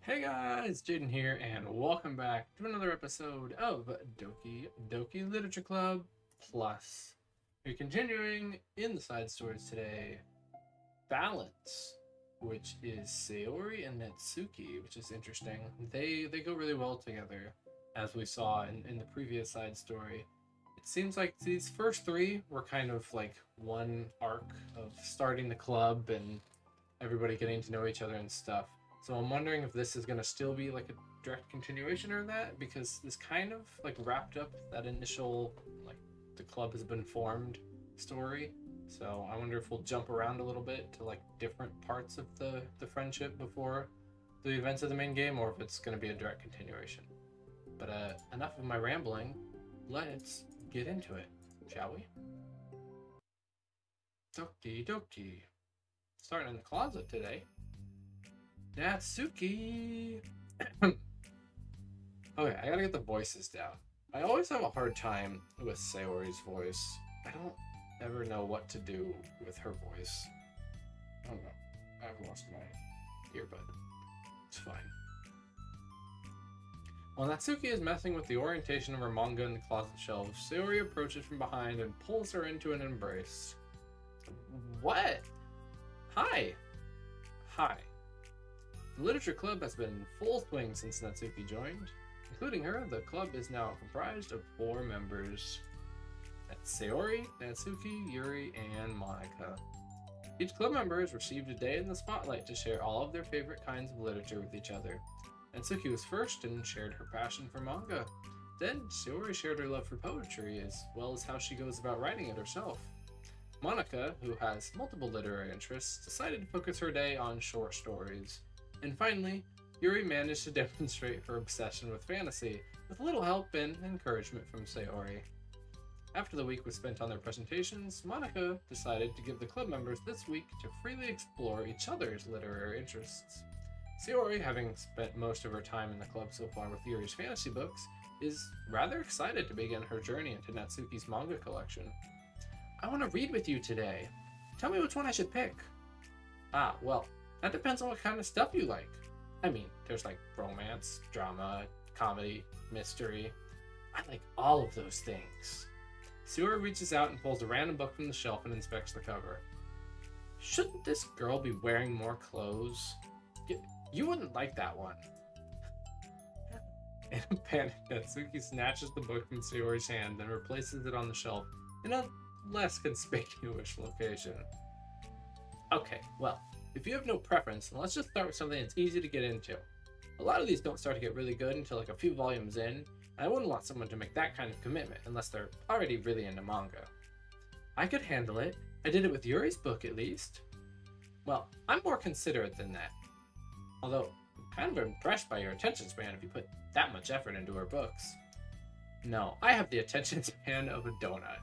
Hey guys, Jaden here, and welcome back to another episode of Doki Literature Club Plus. We're continuing in the side stories today. Balance, which is Sayori and Natsuki, which is interesting. They go really well together, as we saw in the previous side story. It seems like these first three were kind of like one arc of starting the club and everybody getting to know each other and stuff. So I'm wondering if this is going to still be like a direct continuation of that, because this kind of like wrapped up that initial like the club has been formed story. So I wonder if we'll jump around a little bit to like different parts of the friendship before the events of the main game, or if it's going to be a direct continuation. But enough of my rambling. Let's get into it, shall we? Doki. Starting in the closet today. Natsuki! Okay, I gotta get the voices down. I always have a hard time with Sayori's voice. I don't ever know what to do with her voice. I don't know. I've lost my earbud. It's fine. While Natsuki is messing with the orientation of her manga in the closet shelves, Sayori approaches from behind and pulls her into an embrace. What? Hi. Hi. The Literature Club has been in full swing since Natsuki joined. Including her, the club is now comprised of 4 members. That's Sayori, Natsuki, Yuri, and Monika. Each club member has received a day in the spotlight to share all of their favorite kinds of literature with each other. Natsuki was first and shared her passion for manga. Then, Sayori shared her love for poetry, as well as how she goes about writing it herself. Monika, who has multiple literary interests, decided to focus her day on short stories. And finally, Yuri managed to demonstrate her obsession with fantasy, with little help and encouragement from Sayori. After the week was spent on their presentations, Monika decided to give the club members this week to freely explore each other's literary interests. Sayori, having spent most of her time in the club so far with Yuri's fantasy books, is rather excited to begin her journey into Natsuki's manga collection. I want to read with you today. Tell me which one I should pick. Well, that depends on what kind of stuff you like. I mean, there's like romance, drama, comedy, mystery. I like all of those things. Sayori reaches out and pulls a random book from the shelf and inspects the cover. Shouldn't this girl be wearing more clothes? You wouldn't like that one. In a panic, Natsuki snatches the book from Sayori's hand and replaces it on the shelf in a less conspicuous location. Okay, well, if you have no preference, then let's just start with something that's easy to get into. A lot of these don't start to get really good until like a few volumes in, and I wouldn't want someone to make that kind of commitment unless they're already really into manga. I could handle it. I did it with Yuri's book at least. Well, I'm more considerate than that. Although, I'm kind of impressed by your attention span if you put that much effort into her books. No, I have the attention span of a donut.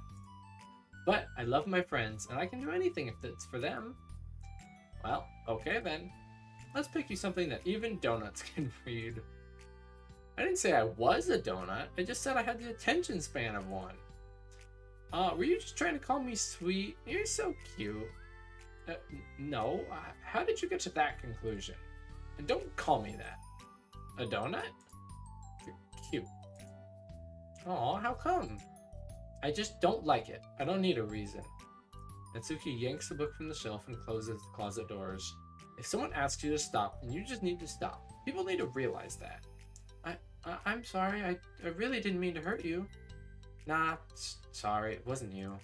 But I love my friends, and I can do anything if it's for them. Well, okay then. Let's pick you something that even donuts can read. I didn't say I was a donut, I just said I had the attention span of one. Were you just trying to call me sweet? You're so cute. No, how did you get to that conclusion? And don't call me that. A donut? You're cute. Aw, how come? I just don't like it. I don't need a reason. Natsuki yanks the book from the shelf and closes the closet doors. If someone asks you to stop, then you just need to stop. People need to realize that. I'm sorry, I really didn't mean to hurt you. Nah, sorry, it wasn't you.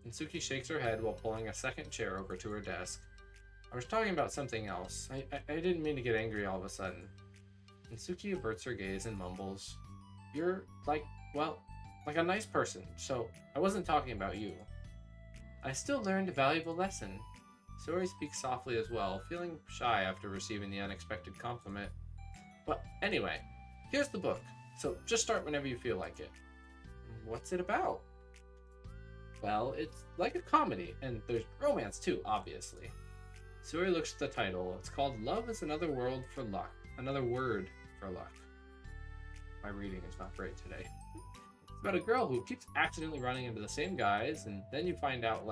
Natsuki shakes her head while pulling a second chair over to her desk. I was talking about something else. I didn't mean to get angry all of a sudden. Natsuki averts her gaze and mumbles. You're like a nice person, so I wasn't talking about you. I still learned a valuable lesson. Sayori speaks softly as well, feeling shy after receiving the unexpected compliment. But anyway, here's the book, so just start whenever you feel like it. What's it about? Well, it's like a comedy, and there's romance too, obviously. Sayori looks at the title. It's called Love is Another Word for Luck. My reading is not great today. It's about a girl who keeps accidentally running into the same guys, and then you find out,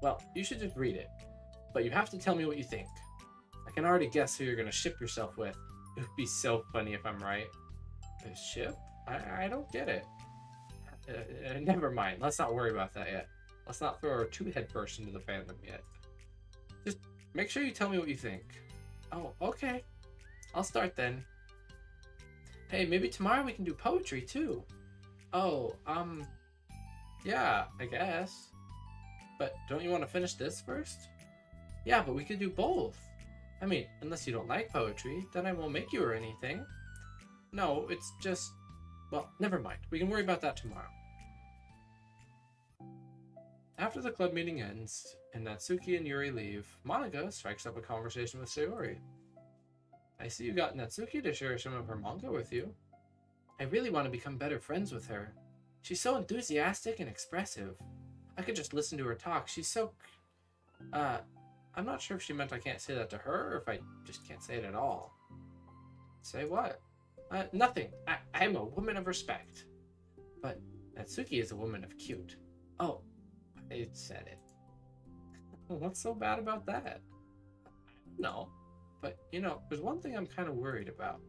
well, you should just read it. But you have to tell me what you think. I can already guess who you're going to ship yourself with, It would be so funny if I'm right. A ship? I don't get it. Never mind. Let's not worry about that yet. Let's not throw our two head first into the fandom yet. Just make sure you tell me what you think. Oh, okay. I'll start then. Hey, maybe tomorrow we can do poetry too. Oh, yeah, I guess. But don't you want to finish this first? Yeah, but we could do both. I mean, unless you don't like poetry, then I won't make you or anything. No, it's just... Well, never mind. We can worry about that tomorrow. After the club meeting ends, and Natsuki and Yuri leave, Monika strikes up a conversation with Sayori. I see you got Natsuki to share some of her manga with you. I really want to become better friends with her. She's so enthusiastic and expressive. I could just listen to her talk. She's so... I'm not sure if she meant I can't say that to her, or if I just can't say it at all. Say what? Nothing. I'm a woman of respect. But Natsuki is a woman of cute. Oh, I said it. What's so bad about that? No. But, you know, there's one thing I'm kind of worried about.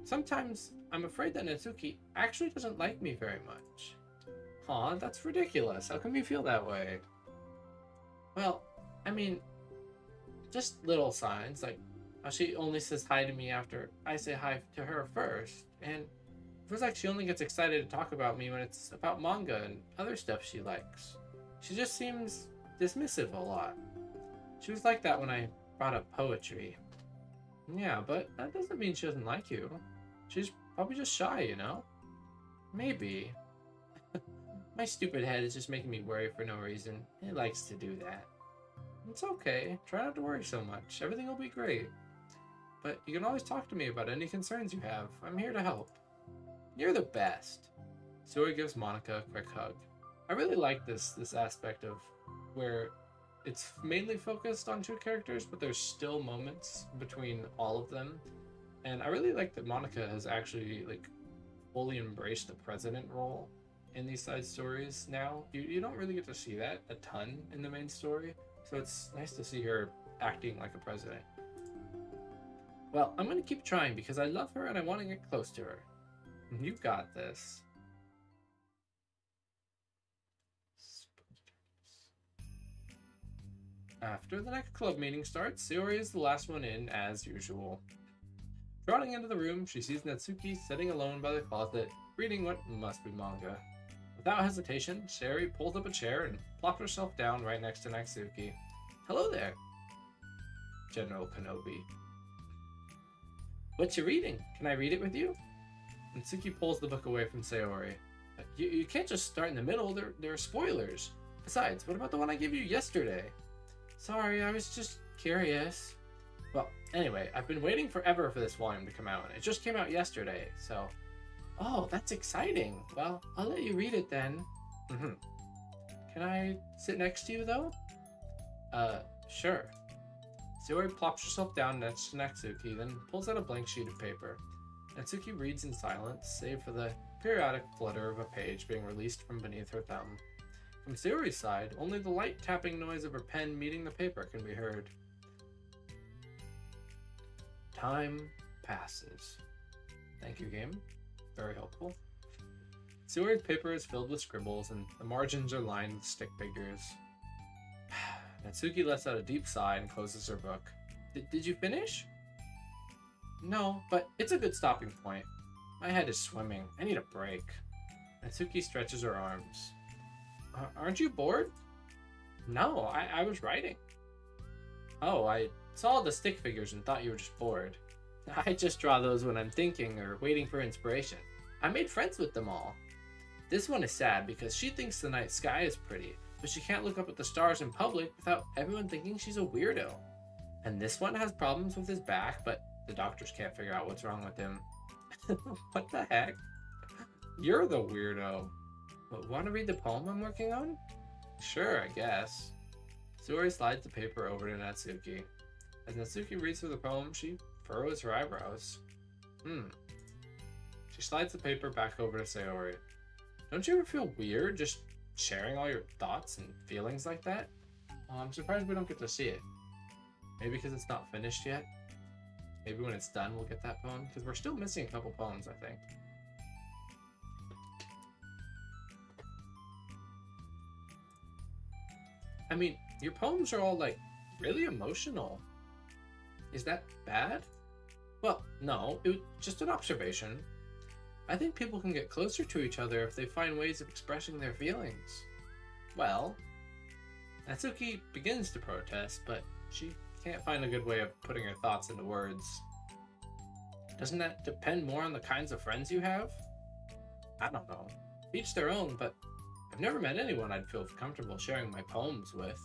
Sometimes I'm afraid that Natsuki actually doesn't like me very much. Aw, that's ridiculous. How come you feel that way? Well, I mean, just little signs, like how she only says hi to me after I say hi to her first, and it feels like she only gets excited to talk about me when it's about manga and other stuff she likes. She just seems dismissive a lot. She was like that when I brought up poetry. Yeah, but that doesn't mean she doesn't like you. She's probably just shy, you know? Maybe. My stupid head is just making me worry for no reason. It likes to do that. It's okay. Try not to worry so much. Everything will be great. But you can always talk to me about any concerns you have. I'm here to help. You're the best. Sayori gives Monika a quick hug. I really like this aspect of where it's mainly focused on two characters, but there's still moments between all of them. And I really like that Monika has actually like fully embraced the president role in these side stories now. You don't really get to see that a ton in the main story, so it's nice to see her acting like a president. Well, I'm going to keep trying because I love her and I want to get close to her. You got this. After the next club meeting starts, Sayori is the last one in, as usual. Trotting into the room, she sees Natsuki sitting alone by the closet, reading what must be manga. Without hesitation, Sayori pulls up a chair and plops herself down right next to Natsuki. Hello there, General Kenobi. What you reading? Can I read it with you? Natsuki pulls the book away from Sayori. You can't just start in the middle, there are spoilers. Besides, what about the one I gave you yesterday? Sorry, I was just curious. Well, anyway, I've been waiting forever for this volume to come out, and it just came out yesterday, so... Oh, that's exciting. Well, I'll let you read it then. Can I sit next to you, though? Sure. Sayori plops herself down next to Natsuki, then pulls out a blank sheet of paper. Natsuki reads in silence, save for the periodic flutter of a page being released from beneath her thumb. From Sayori's side, only the light tapping noise of her pen meeting the paper can be heard. Time passes. Thank you, game. Very helpful. Sayori's paper is filled with scribbles, and the margins are lined with stick figures. Natsuki lets out a deep sigh and closes her book. Did you finish? No, but it's a good stopping point. My head is swimming. I need a break. Natsuki stretches her arms. Aren't you bored? No, I was writing. Oh, I saw the stick figures and thought you were just bored. I just draw those when I'm thinking or waiting for inspiration. I made friends with them all. This one is sad because she thinks the night sky is pretty, but she can't look up at the stars in public without everyone thinking she's a weirdo. And this one has problems with his back, but the doctors can't figure out what's wrong with him. What the heck? You're the weirdo. Want to read the poem I'm working on? Sure, I guess. Sayori slides the paper over to Natsuki. As Natsuki reads through the poem, she furrows her eyebrows. She slides the paper back over to Sayori. Don't you ever feel weird just sharing all your thoughts and feelings like that? I'm surprised we don't get to see it. Maybe because it's not finished yet? Maybe when it's done, we'll get that poem, because we're still missing a couple poems, I think. I mean, your poems are all, like, really emotional. Is that bad? Well, no, it was just an observation. I think people can get closer to each other if they find ways of expressing their feelings. Well, Natsuki begins to protest, but she can't find a good way of putting her thoughts into words. Doesn't that depend more on the kinds of friends you have? I don't know. Each their own, but I've never met anyone I'd feel comfortable sharing my poems with.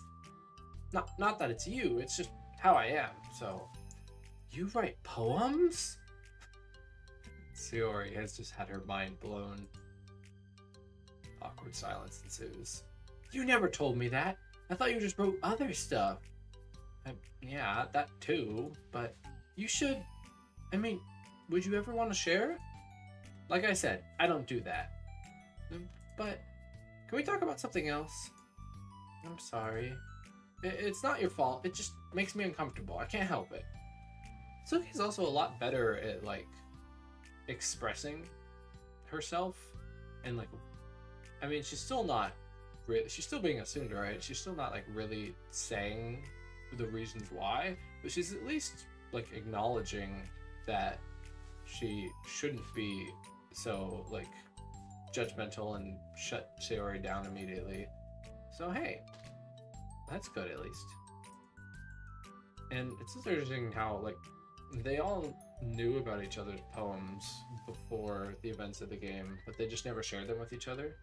Not that it's you, it's just how I am, so... You write poems? Sayori has just had her mind blown. Awkward silence ensues. You never told me that. I thought you just wrote other stuff. Yeah, that too, but you should... I mean, would you ever want to share? Like I said, I don't do that. But, can we talk about something else? I'm sorry. It's not your fault, it just makes me uncomfortable. I can't help it. Suki's also a lot better at, like, expressing herself. And, like, I mean, she's still not really... She's still being a tsundere, right? She's still not, like, really saying the reasons why. But she's at least, like, acknowledging that she shouldn't be so, like, judgmental and shut Sayori down immediately. So, hey, that's good at least. And it's just interesting how, like, they all knew about each other's poems before the events of the game, but they just never shared them with each other.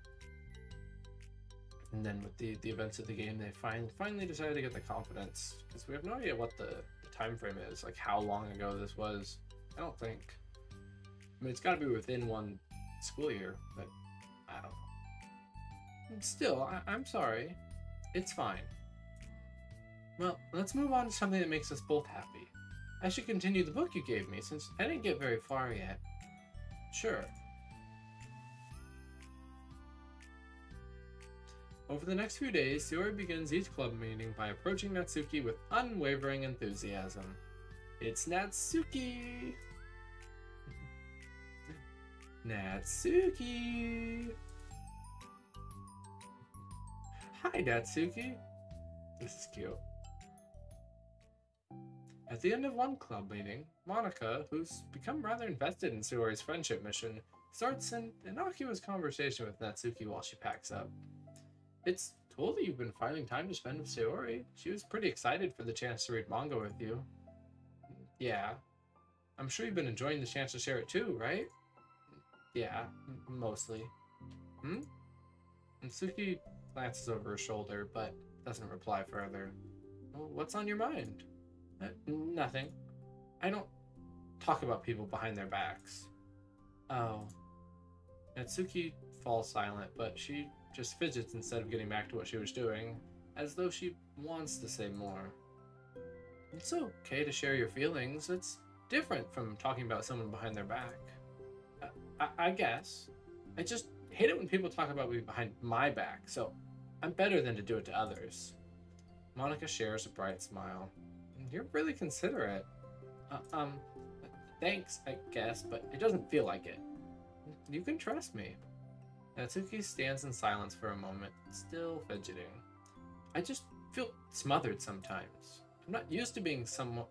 And then with the events of the game, they finally decided to get the confidence, because we have no idea what the time frame is, like how long ago this was. I don't think. I mean, it's got to be within one school year, but I don't know. And still, I'm sorry. It's fine. Well, let's move on to something that makes us both happy. I should continue the book you gave me, since I didn't get very far yet. Sure. Over the next few days, Sayori begins each club meeting by approaching Natsuki with unwavering enthusiasm. It's Natsuki! Natsuki! Hi, Natsuki! This is cute. At the end of one club meeting, Monica, who's become rather invested in Sayori's friendship mission, starts an innocuous conversation with Natsuki while she packs up. It's cool that you've been finding time to spend with Sayori. She was pretty excited for the chance to read manga with you. Yeah. I'm sure you've been enjoying the chance to share it too, right? Yeah, mostly. Hmm? Natsuki glances over her shoulder, but doesn't reply further. Well, what's on your mind? Nothing. I don't talk about people behind their backs. Oh. Natsuki falls silent, but she just fidgets instead of getting back to what she was doing, as though she wants to say more. It's okay to share your feelings. It's different from talking about someone behind their back. I guess. I just hate it when people talk about me behind my back, so I'm better than to do it to others. Monica shares a bright smile. You're really considerate. Thanks, I guess, but it doesn't feel like it. You can trust me. Natsuki stands in silence for a moment, still fidgeting. I just feel smothered sometimes. I'm not used to being someone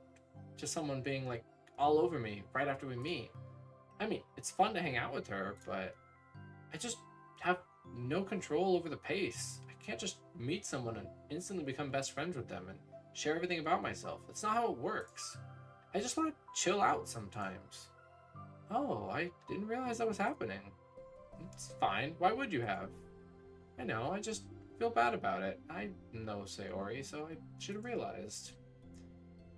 being, like, all over me right after we meet. I mean, it's fun to hang out with her, but I just have no control over the pace. I can't just meet someone and instantly become best friends with them and share everything about myself. That's not how it works. I just want to chill out sometimes. Oh, I didn't realize that was happening. It's fine. Why would you have? I know, I just feel bad about it. I know Sayori, so I should have realized.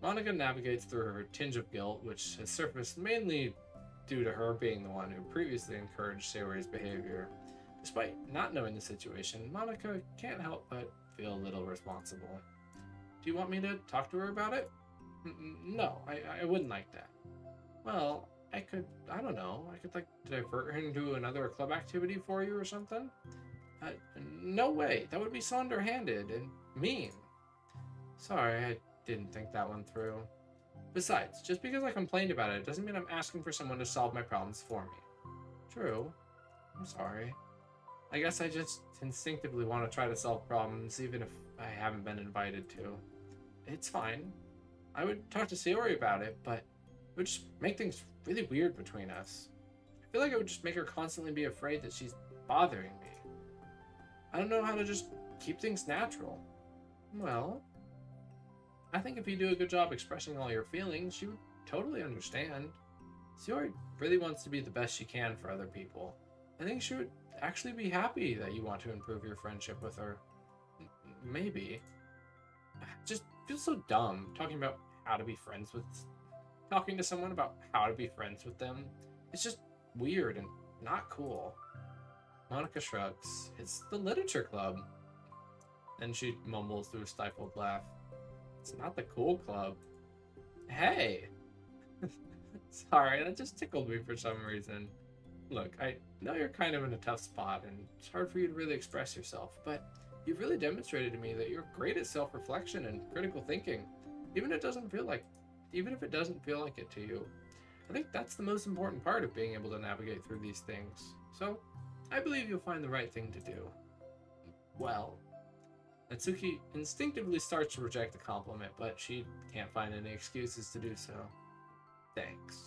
Monica navigates through her tinge of guilt, which has surfaced mainly due to her being the one who previously encouraged Sayori's behavior. Despite not knowing the situation, Monica can't help but feel a little responsible. Do you want me to talk to her about it? No, I wouldn't like that. Well, I don't know, I could, like, divert her into another club activity for you or something? No way, that would be so underhanded and mean. Sorry, I didn't think that one through. Besides, just because I complained about it doesn't mean I'm asking for someone to solve my problems for me. True. I'm sorry. I guess I just instinctively want to try to solve problems even if I haven't been invited to. It's fine. I would talk to Sayori about it, but it would just make things really weird between us. I feel like it would just make her constantly be afraid that she's bothering me. I don't know how to just keep things natural. Well, I think if you do a good job expressing all your feelings, she would totally understand. Sayori really wants to be the best she can for other people. I think she would actually be happy that you want to improve your friendship with her. Maybe. It just feels so dumb talking about how to be friends with... Talking to someone about how to be friends with them. It's just weird and not cool. Monica shrugs. It's the literature club. Then she mumbles through a stifled laugh. It's not the cool club. Hey! Sorry, that just tickled me for some reason. Look, I know you're kind of in a tough spot, and it's hard for you to really express yourself, but you've really demonstrated to me that you're great at self-reflection and critical thinking, even if it doesn't feel like it to you. I think that's the most important part of being able to navigate through these things. So, I believe you'll find the right thing to do. Well, Natsuki instinctively starts to reject the compliment, but she can't find any excuses to do so. Thanks.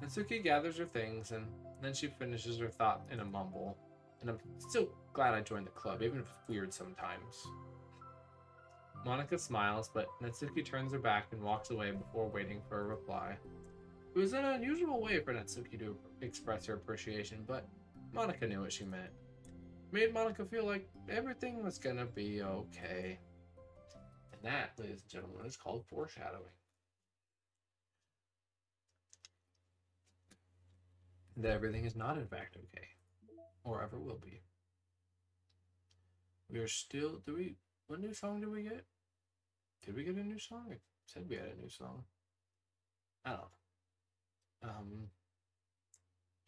Natsuki gathers her things, and then she finishes her thought in a mumble. And I'm still glad I joined the club, even if it's weird sometimes. Monica smiles, but Natsuki turns her back and walks away before waiting for a reply. It was an unusual way for Natsuki to express her appreciation, but Monica knew what she meant. It made Monica feel like everything was gonna be okay. And that, ladies and gentlemen, is called foreshadowing. That everything is not in fact okay, or ever will be. We are still, what new song did we get? Did we get a new song? It said we had a new song. I don't know.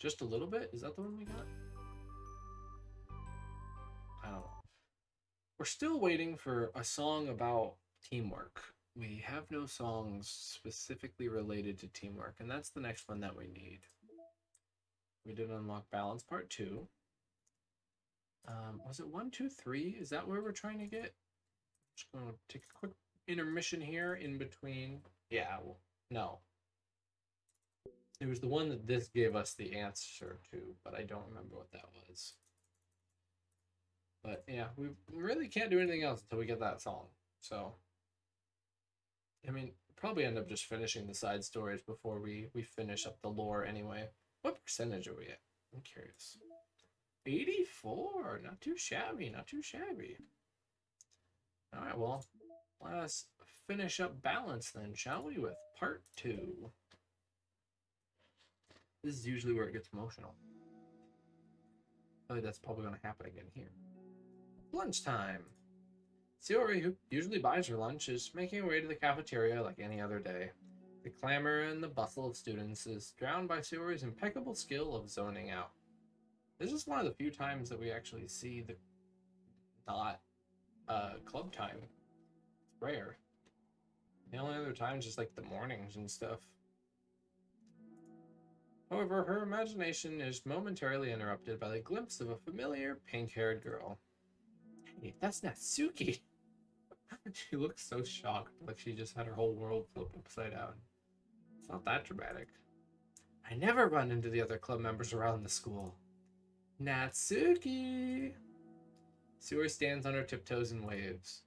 Just a little bit? Is that the one we got? I don't know. We're still waiting for a song about teamwork. We have no songs specifically related to teamwork, and that's the next one that we need. We did unlock balance part 2. Was it 1, 2, 3? Is that where we're trying to get? Just gonna take a quick intermission here in between. Yeah, well, no. It was the one that this gave us the answer to, but I don't remember what that was. But yeah, we really can't do anything else until we get that song. So, I mean, probably end up just finishing the side stories before we finish up the lore anyway. What percentage are we at? I'm curious. 84. Not too shabby. Not too shabby. All right, well, let us finish up balance then, shall we, with part 2. This is usually where it gets emotional. I think that's probably going to happen again here. Lunchtime. Sayori, who usually buys her lunch, is making her way to the cafeteria like any other day. The clamor and the bustle of students is drowned by Sayori's impeccable skill of zoning out. This is one of the few times that we actually see the not club time. It's rare. The only other times is like the mornings and stuff. However, her imagination is momentarily interrupted by the glimpse of a familiar pink-haired girl. Hey, that's Natsuki! She looks so shocked, like she just had her whole world flipped upside down. It's not that dramatic. I never run into the other club members around the school. Natsuki! Sayori stands on her tiptoes and waves.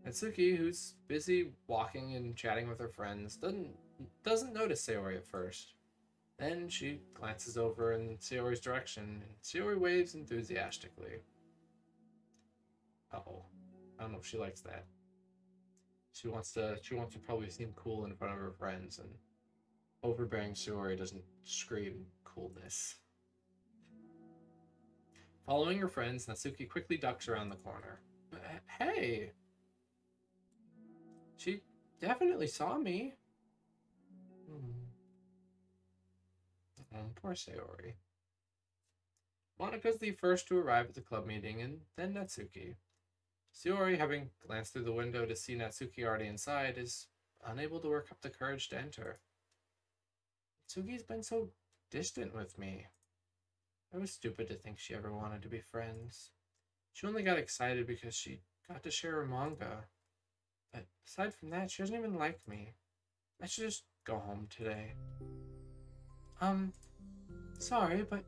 Natsuki, who's busy walking and chatting with her friends, doesn't notice Sayori at first. Then she glances over in Sayori's direction, and Sayori waves enthusiastically. Uh-oh. I don't know if she likes that. She wants to probably seem cool in front of her friends, and overbearing Sayori doesn't scream coolness. Following her friends, Natsuki quickly ducks around the corner. Hey! She definitely saw me. Poor Sayori. Monika's the first to arrive at the club meeting, and then Natsuki. Sayori, having glanced through the window to see Natsuki already inside, is unable to work up the courage to enter. Natsuki's been so distant with me. I was stupid to think she ever wanted to be friends. She only got excited because she got to share her manga. But aside from that, she doesn't even like me. I should just go home today. Sorry, but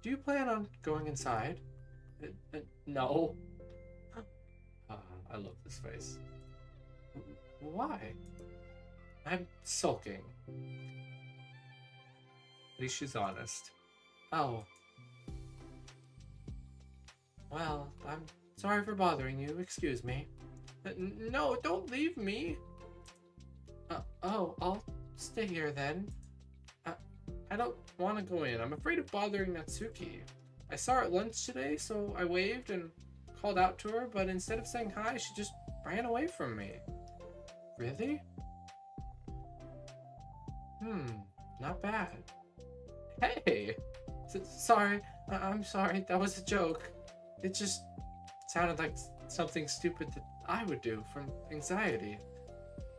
do you plan on going inside? No. I love this face. Why? I'm sulking. At least she's honest. Oh. Well, I'm sorry for bothering you. Excuse me. No, don't leave me. Oh, I'll stay here then. I don't want to go in. I'm afraid of bothering Natsuki. I saw her at lunch today, so I waved and called out to her, but instead of saying hi, she just ran away from me. Really? Not bad. Hey! Sorry, I'm sorry, that was a joke. It just sounded like something stupid that I would do from anxiety.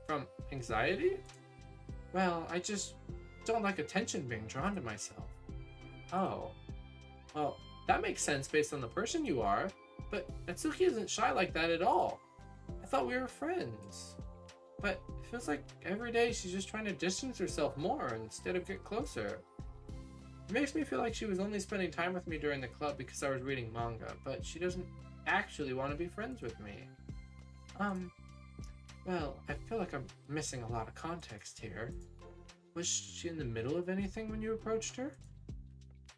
From anxiety? Well, I just don't like attention being drawn to myself. Oh. Well, that makes sense based on the person you are, but Natsuki isn't shy like that at all. I thought we were friends. But it feels like every day she's just trying to distance herself more instead of get closer. It makes me feel like she was only spending time with me during the club because I was reading manga, but she doesn't actually want to be friends with me. Well, I feel like I'm missing a lot of context here. Was she in the middle of anything when you approached her?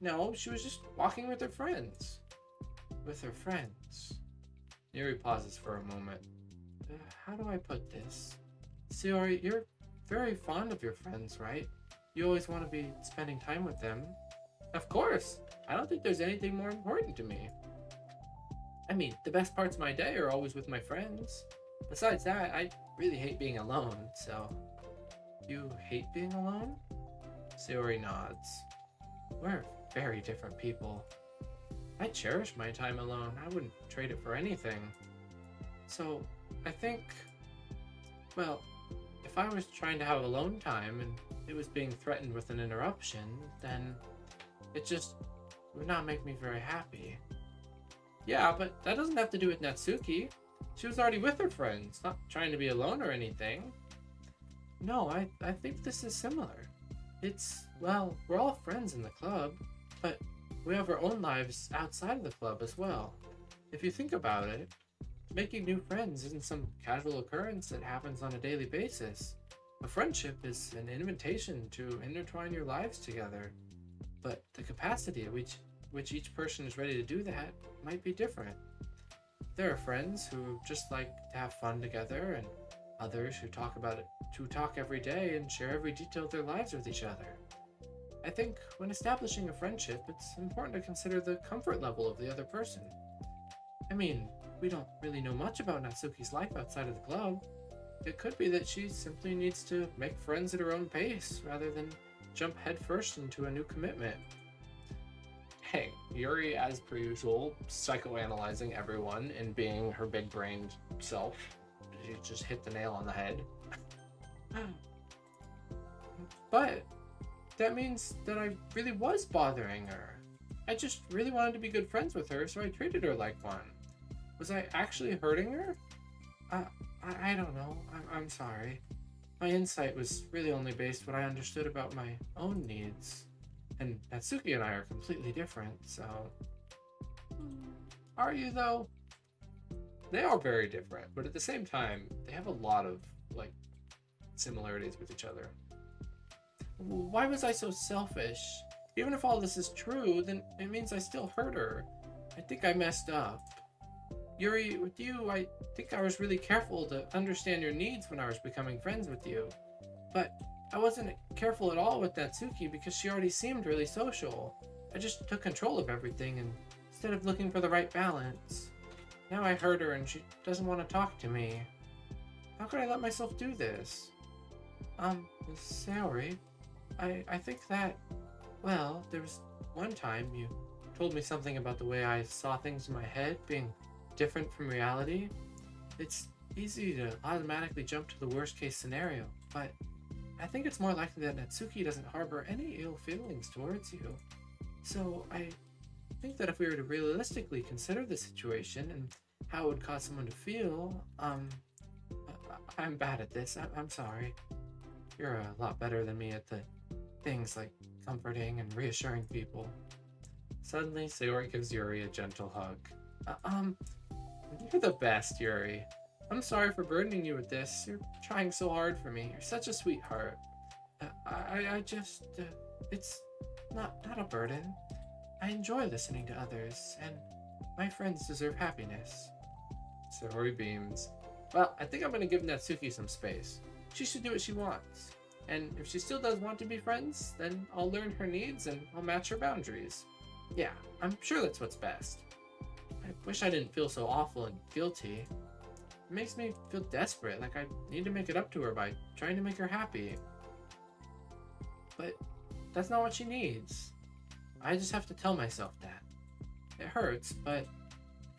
No, she was just walking with her friends. With her friends. Yuri pauses for a moment. How do I put this? Sayori, you're very fond of your friends, right? You always want to be spending time with them. Of course! I don't think there's anything more important to me. I mean, the best parts of my day are always with my friends. Besides that, I really hate being alone, so... You hate being alone? Sayori nods. We're very different people. I cherish my time alone. I wouldn't trade it for anything. So, I think... Well, if I was trying to have alone time and it was being threatened with an interruption, then it just would not make me very happy. Yeah, but that doesn't have to do with Natsuki. She was already with her friends, not trying to be alone or anything. No, I think this is similar. It's, well, we're all friends in the club, but we have our own lives outside of the club as well. If you think about it, making new friends isn't some casual occurrence that happens on a daily basis. A friendship is an invitation to intertwine your lives together. But the capacity at which each person is ready to do that might be different. There are friends who just like to have fun together, and others who talk every day and share every detail of their lives with each other. I think when establishing a friendship, it's important to consider the comfort level of the other person. I mean, we don't really know much about Natsuki's life outside of the club. It could be that she simply needs to make friends at her own pace, rather than jump headfirst into a new commitment. Hey, Yuri, as per usual, psychoanalyzing everyone and being her big-brained self. She just hit the nail on the head. But that means that I really was bothering her. I just really wanted to be good friends with her, so I treated her like one. Was I actually hurting her? I don't know. I'm sorry. My insight was really only based what I understood about my own needs. And Natsuki and I are completely different, so... Are you, though? They are very different, but at the same time, they have a lot of, like, similarities with each other. Why was I so selfish? Even if all this is true, then it means I still hurt her. I think I messed up. Yuri, with you, I think I was really careful to understand your needs when I was becoming friends with you. But I wasn't careful at all with Natsuki because she already seemed really social. I just took control of everything and instead of looking for the right balance. Now I hurt her and she doesn't want to talk to me. How could I let myself do this? Sayori, I think that, well, there was one time you told me something about the way I saw things in my head being different from reality. It's easy to automatically jump to the worst case scenario, but I think it's more likely that Natsuki doesn't harbor any ill feelings towards you. So I think that if we were to realistically consider the situation and how it would cause someone to feel, I'm bad at this. I'm sorry. You're a lot better than me at the things like comforting and reassuring people. Suddenly, Sayori gives Yuri a gentle hug. You're the best, Yuri. I'm sorry for burdening you with this. You're trying so hard for me. You're such a sweetheart. I just, it's not a burden. I enjoy listening to others, and my friends deserve happiness. Sayori beams. Well, I think I'm gonna give Natsuki some space. She should do what she wants. And if she still does want to be friends, then I'll learn her needs and I'll match her boundaries. Yeah, I'm sure that's what's best. I wish I didn't feel so awful and guilty. It makes me feel desperate, like I need to make it up to her by trying to make her happy. But that's not what she needs. I just have to tell myself that. It hurts, but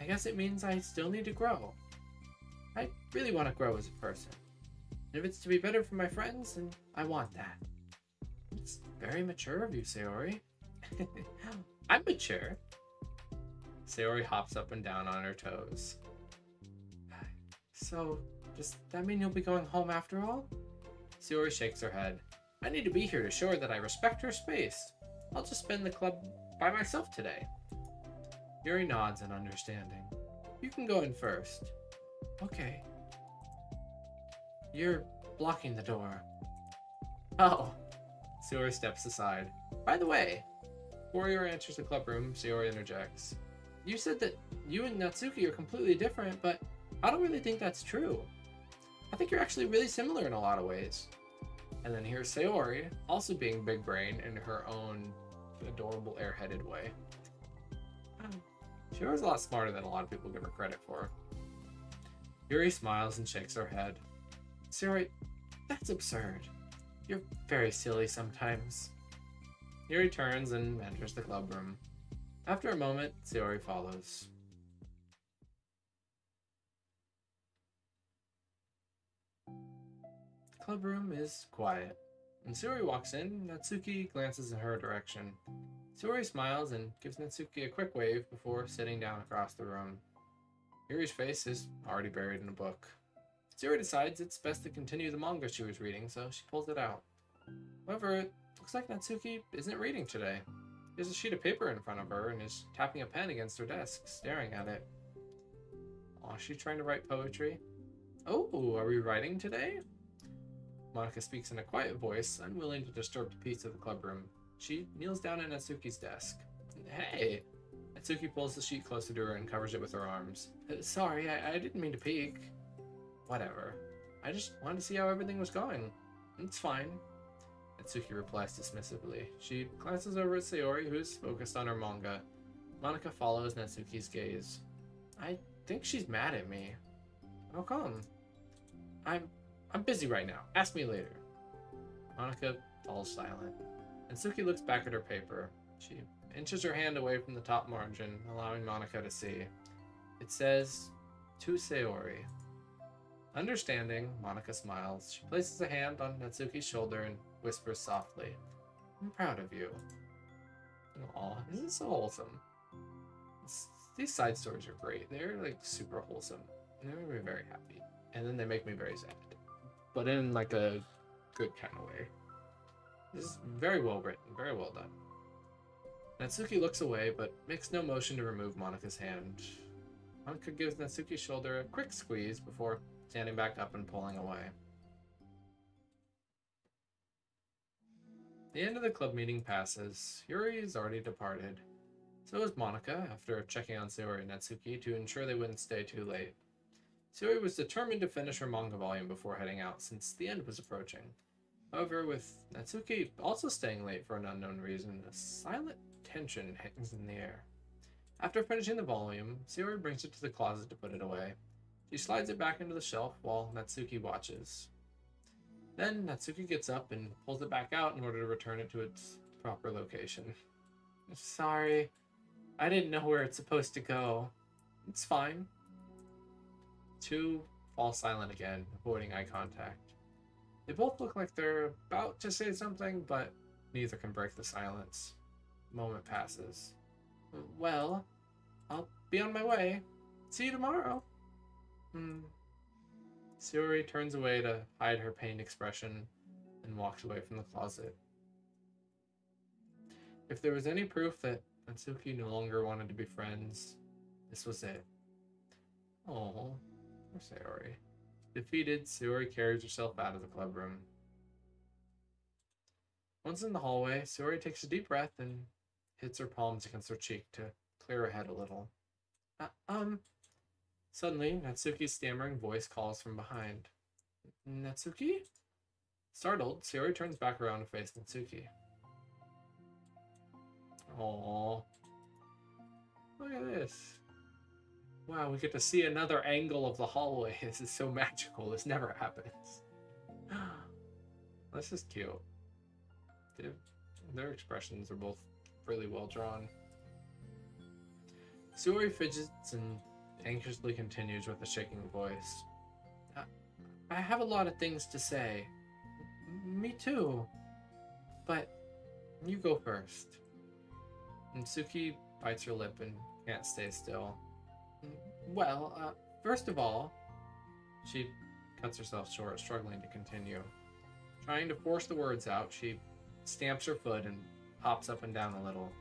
I guess it means I still need to grow. I really want to grow as a person. And if it's to be better for my friends, then I want that. It's very mature of you, Sayori. I'm mature. Sayori hops up and down on her toes. So, does that mean you'll be going home after all? Sayori shakes her head. I need to be here to show her that I respect her space. I'll just spend the club by myself today. Yuri nods in understanding. You can go in first. Okay. You're blocking the door. Oh. Sayori steps aside. By the way, before Yuri enters the club room, Sayori interjects. You said that you and Natsuki are completely different, but I don't really think that's true. I think you're actually really similar in a lot of ways. And then here's Sayori, also being big brain in her own adorable airheaded way. Sayori's a lot smarter than a lot of people give her credit for. Yuri smiles and shakes her head. Sayori, that's absurd. You're very silly sometimes. Yuri turns and enters the club room. After a moment, Sayori follows. The club room is quiet. When Sayori walks in, Natsuki glances in her direction. Sayori smiles and gives Natsuki a quick wave before sitting down across the room. Yuri's face is already buried in a book. Sayori decides it's best to continue the manga she was reading, so she pulls it out. However, it looks like Natsuki isn't reading today. She has a sheet of paper in front of her and is tapping a pen against her desk, staring at it. Aw, is she trying to write poetry? Oh, are we writing today? Monica speaks in a quiet voice, unwilling to disturb the peace of the club room. She kneels down at Natsuki's desk. Hey! Natsuki pulls the sheet closer to her and covers it with her arms. Sorry, I didn't mean to peek. Whatever. I just wanted to see how everything was going. It's fine. Natsuki replies dismissively. She glances over at Sayori, who's focused on her manga. Monica follows Natsuki's gaze. I think she's mad at me. How come? I'm busy right now. Ask me later. Monica falls silent. Natsuki looks back at her paper. She inches her hand away from the top margin, allowing Monica to see. It says, To Sayori. Understanding, Monica smiles. She places a hand on Natsuki's shoulder and whispers softly, I'm proud of you. Aw, this is so wholesome. These side stories are great. They're like super wholesome. And they make me very happy. And then they make me very sad. But in like a good kind of way. This is very well written, very well done. Natsuki looks away, but makes no motion to remove Monika's hand. Monika gives Natsuki's shoulder a quick squeeze before standing back up and pulling away. The end of the club meeting passes. Yuri is already departed. So is Monika, after checking on Sayori and Natsuki to ensure they wouldn't stay too late. Sayori was determined to finish her manga volume before heading out, since the end was approaching. However, with Natsuki also staying late for an unknown reason, a silent tension hangs in the air. After finishing the volume, Sayori brings it to the closet to put it away. She slides it back into the shelf while Natsuki watches. Then Natsuki gets up and pulls it back out in order to return it to its proper location. Sorry, I didn't know where it's supposed to go. It's fine. 2 fall silent again, avoiding eye contact. They both look like they're about to say something, but neither can break the silence. A moment passes. Well, I'll be on my way. See you tomorrow. Sayori turns away to hide her pained expression and walks away from the closet. If there was any proof that Natsuki no longer wanted to be friends, this was it. Oh, poor Sayori. Defeated, Sayori carries herself out of the club room. Once in the hallway, Sayori takes a deep breath and hits her palms against her cheek to clear her head a little. Suddenly, Natsuki's stammering voice calls from behind. Natsuki? Startled, Sayori turns back around to face Natsuki. Aww. Look at this. Wow, we get to see another angle of the hallway. This is so magical. This never happens. This is cute. Their expressions are both really well drawn. Sayori fidgets and anxiously continues with a shaking voice. I have a lot of things to say. Me too. But you go first. Natsuki bites her lip and can't stay still. Well, first of all, she cuts herself short, struggling to continue. Trying to force the words out, she stamps her foot and hops up and down a little.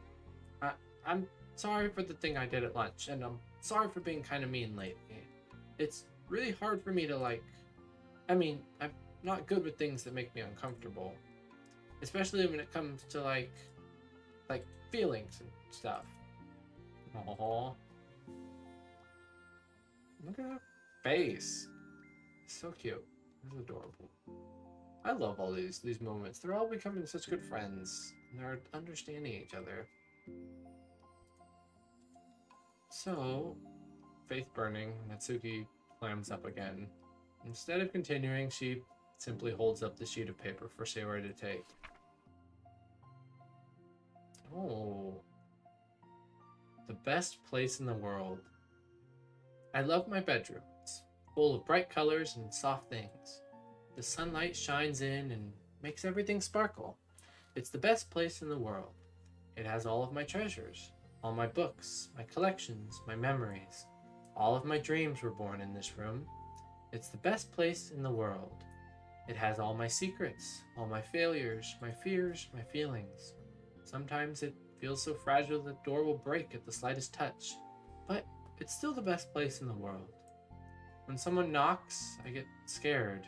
I'm sorry for the thing I did at lunch, and I'm sorry for being kind of mean lately. It's really hard for me to I'm not good with things that make me uncomfortable. Especially when it comes to like feelings and stuff. Aww. Look at that face. So cute. It's adorable. I love all these moments. They're all becoming such good friends. And they're understanding each other. So, faith burning, Natsuki clams up again. Instead of continuing, she simply holds up the sheet of paper for Sayori to take. Oh. The best place in the world. I love my bedroom. It's full of bright colors and soft things. The sunlight shines in and makes everything sparkle. It's the best place in the world. It has all of my treasures, all my books, my collections, my memories. All of my dreams were born in this room. It's the best place in the world. It has all my secrets, all my failures, my fears, my feelings. Sometimes it feels so fragile that the door will break at the slightest touch, but it's still the best place in the world. When someone knocks, I get scared.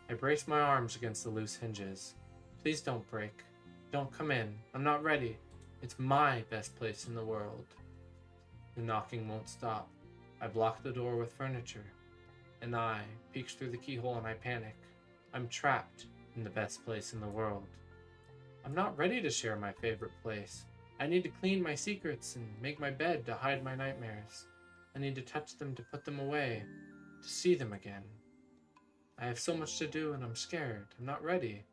I brace my arms against the loose hinges. Please don't break. Don't come in. I'm not ready. It's my best place in the world. The knocking won't stop. I block the door with furniture. An eye peeks through the keyhole and I panic. I'm trapped in the best place in the world. I'm not ready to share my favorite place. I need to clean my secrets and make my bed to hide my nightmares. I need to touch them to put them away, to see them again. I have so much to do and I'm scared. I'm not ready.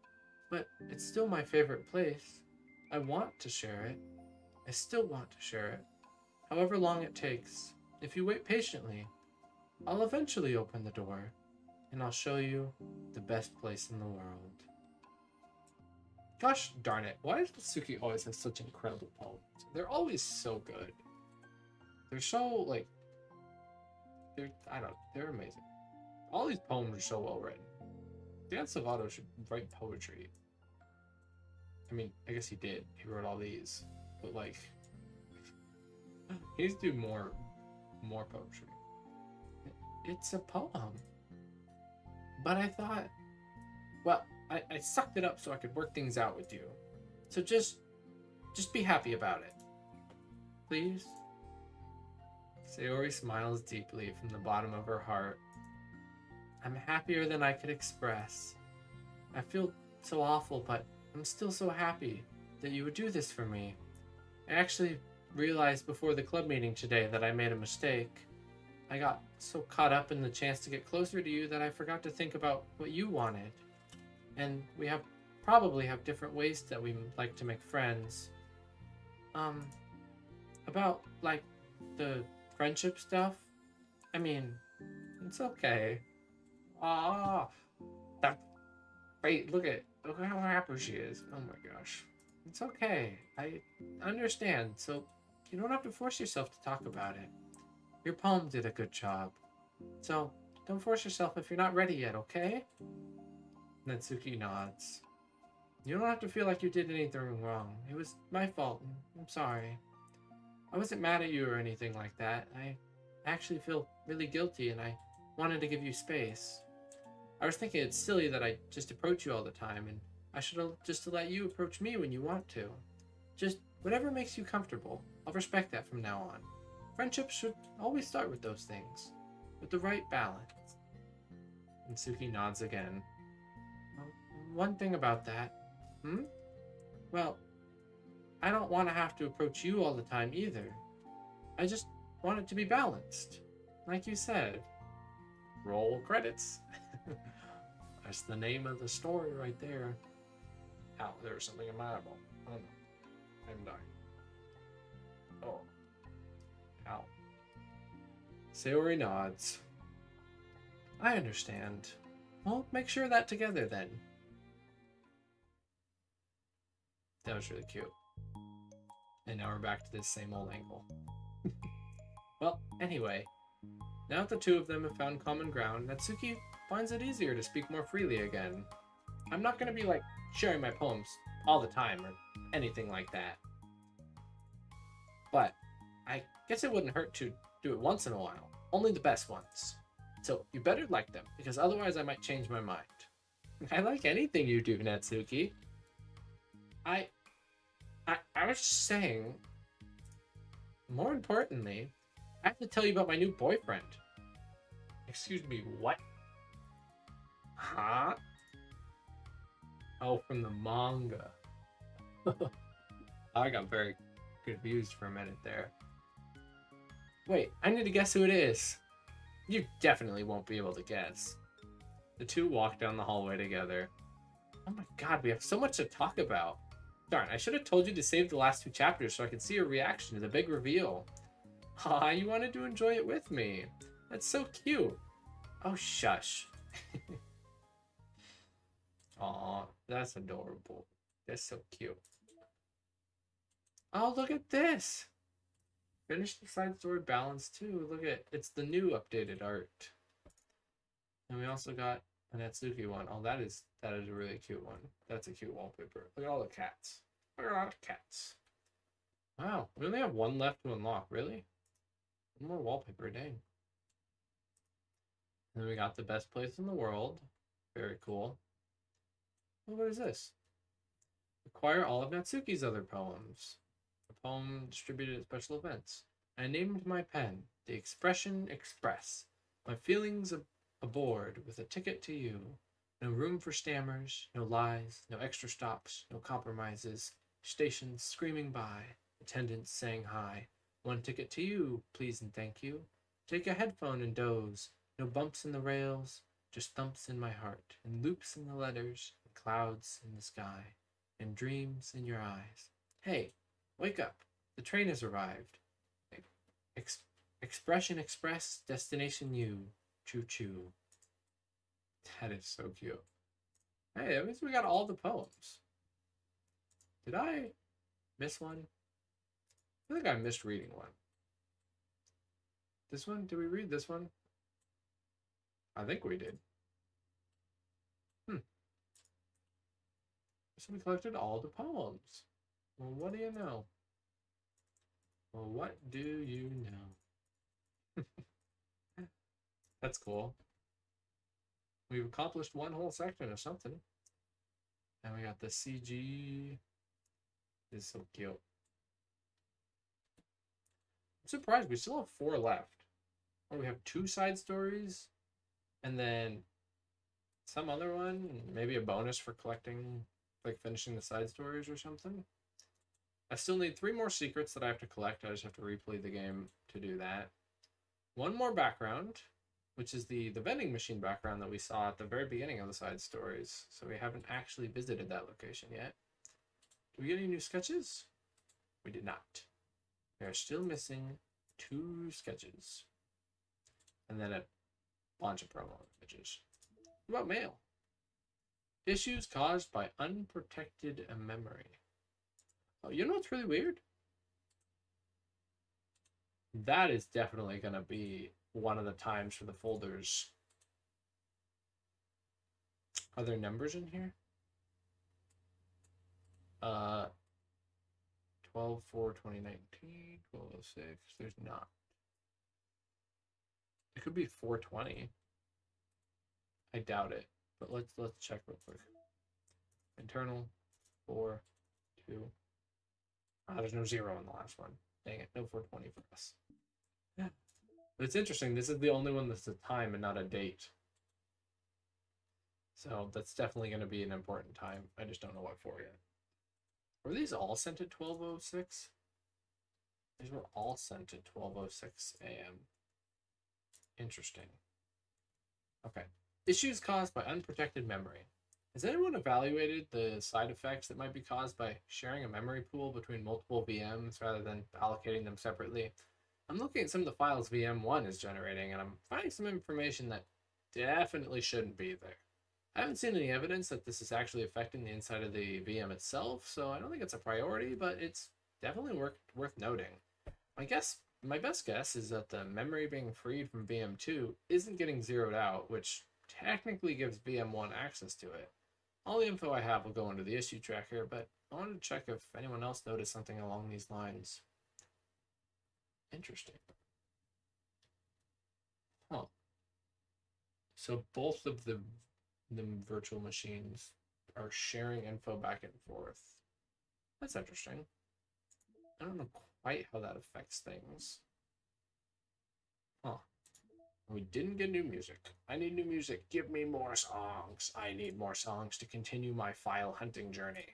But it's still my favorite place. I want to share it. I still want to share it. However long it takes, if you wait patiently, I'll eventually open the door and I'll show you the best place in the world. Gosh darn it, why does Natsuki always have such incredible poems? They're always so good. They're so, they're amazing. All these poems are so well written. Dan Savato should write poetry. I mean, I guess he did. He wrote all these. But, he needs to do more poetry. It's a poem. But I thought, well, I sucked it up so I could work things out with you. So just be happy about it. Please? Sayori smiles deeply from the bottom of her heart. I'm happier than I could express. I feel so awful, but I'm still so happy that you would do this for me. I actually realized before the club meeting today that I made a mistake. I got so caught up in the chance to get closer to you that I forgot to think about what you wanted. And we probably have different ways that we like to make friends. About, the friendship stuff. I mean, It's okay. Ah, that. Wait, look at how happy she is. Oh my gosh. It's okay. I understand. So you don't have to force yourself to talk about it. Your poem did a good job. So don't force yourself if you're not ready yet, okay? Natsuki nods. You don't have to feel like you did anything wrong. It was my fault. I'm sorry. I wasn't mad at you or anything like that. I actually feel really guilty and I wanted to give you space. I was thinking it's silly that I just approach you all the time and I should just to let you approach me when you want to. Just whatever makes you comfortable. I'll respect that from now on. Friendships should always start with those things, with the right balance. And Suki nods again. One thing about that. Well, I don't want to have to approach you all the time either. I just want it to be balanced. Like you said. Roll credits. That's the name of the story right there. Ow, there was something in my eyeball. Oh no. I'm dying. Oh. Ow. Sayori nods. I understand. Well, make sure of that together then. That was really cute. And now we're back to this same old angle. Well, anyway. Now that the two of them have found common ground, Natsuki finds it easier to speak more freely again. I'm not going to be like sharing my poems all the time or anything like that. But I guess it wouldn't hurt to do it once in a while. Only the best ones. So you better like them, because otherwise I might change my mind. I like anything you do, Natsuki. I was just saying, more importantly, I have to tell you about my new boyfriend. Excuse me, what? Huh? Oh, from the manga. I got very confused for a minute there. Wait, I need to guess who it is. You definitely won't be able to guess. The two walk down the hallway together. Oh my god, we have so much to talk about. Darn, I should have told you to save the last two chapters so I could see your reaction to the big reveal. Aw, you wanted to enjoy it with me. That's so cute. Oh, shush. Aw, that's adorable. That's so cute. Oh, look at this. Finish the side story balance too. Look at it's the new updated art. And we also got a Natsuki one. Oh, that is a really cute one. That's a cute wallpaper. Look at all the cats. Look at all the cats. Wow, we only have one left to unlock. Really? One more wallpaper, dang. And then we got the best place in the world. Very cool. Well, what is this? Acquire all of Natsuki's other poems. A poem distributed at special events. I named my pen The Expression Express. My feelings aboard with a ticket to you. No room for stammers, no lies, no extra stops, no compromises. Stations screaming by, attendants saying hi. One ticket to you, please and thank you. Take a headphone and doze. No bumps in the rails, just thumps in my heart, and loops in the letters, and clouds in the sky, and dreams in your eyes. Hey, wake up. The train has arrived. Expression Express, destination you. Choo-choo. That is so cute. Hey, that means we got all the poems. Did I miss one? I think I missed reading one. This one? Did we read this one? I think we did. So we collected all the poems. Well, what do you know? Well, what do you know? That's cool. We've accomplished one whole section of something. And we got the CG. It's so cute. I'm surprised we still have 4 left. Or we have 2 side stories. And then some other one. Maybe a bonus for collecting, like finishing the side stories or something. I still need 3 more secrets that I have to collect. I just have to replay the game to do that. 1 more background, which is the vending machine background that we saw at the very beginning of the side stories. So we haven't actually visited that location yet. Did we get any new sketches? We did not. We are still missing 2 sketches. And then bunch of promo images. What about mail? Issues caused by unprotected memory. Oh, you know what's really weird? That is definitely going to be one of the times for the folders. Are there numbers in here? 12/4/2019, 12/06. There's not. It could be 4/20. I doubt it, but let's check real quick. Internal 4/2. There's no 0 in the last one. Dang it, no 4/20 for us. Yeah. But it's interesting. This is the only one that's a time and not a date. So that's definitely going to be an important time. I just don't know what for yet. Were these all sent at 12:06? These were all sent at 12:06 a.m. Interesting. Okay. Issues caused by unprotected memory. Has anyone evaluated the side effects that might be caused by sharing a memory pool between multiple VMs rather than allocating them separately? I'm looking at some of the files VM1 is generating, and I'm finding some information that definitely shouldn't be there. I haven't seen any evidence that this is actually affecting the inside of the VM itself, so I don't think it's a priority, but it's definitely worth noting. My best guess is that the memory being freed from VM2 isn't getting zeroed out, which technically gives VM1 access to it. All the info I have will go into the issue tracker, but I wanted to check if anyone else noticed something along these lines. Interesting. Huh. So both of the virtual machines are sharing info back and forth. That's interesting. I don't know quite how that affects things. Huh. We didn't get new music. I need new music. Give me more songs. I need more songs to continue my file hunting journey.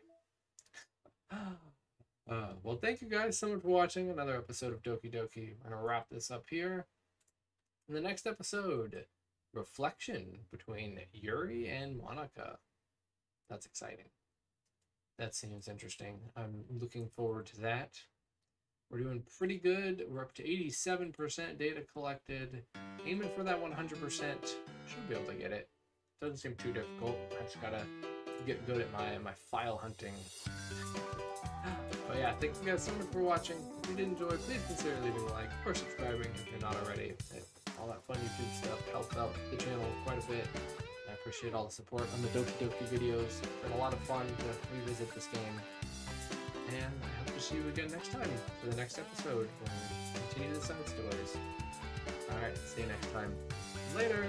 Well, thank you guys so much for watching another episode of Doki Doki. We're going to wrap this up here. In the next episode, reflection between Yuri and Monica. That's exciting. That seems interesting. I'm looking forward to that. We're doing pretty good. We're up to 87% data collected. Aiming for that 100%. Should be able to get it. Doesn't seem too difficult. I just gotta get good at my file hunting. But yeah, thank you guys so much for watching. If you did enjoy, please consider leaving a like or subscribing if you're not already. All that fun YouTube stuff helps out the channel quite a bit. I appreciate all the support on the Doki Doki videos. It's been a lot of fun to revisit this game. And I hope to see you again next time for the next episode when we continue the side stories. Alright, see you next time. Later!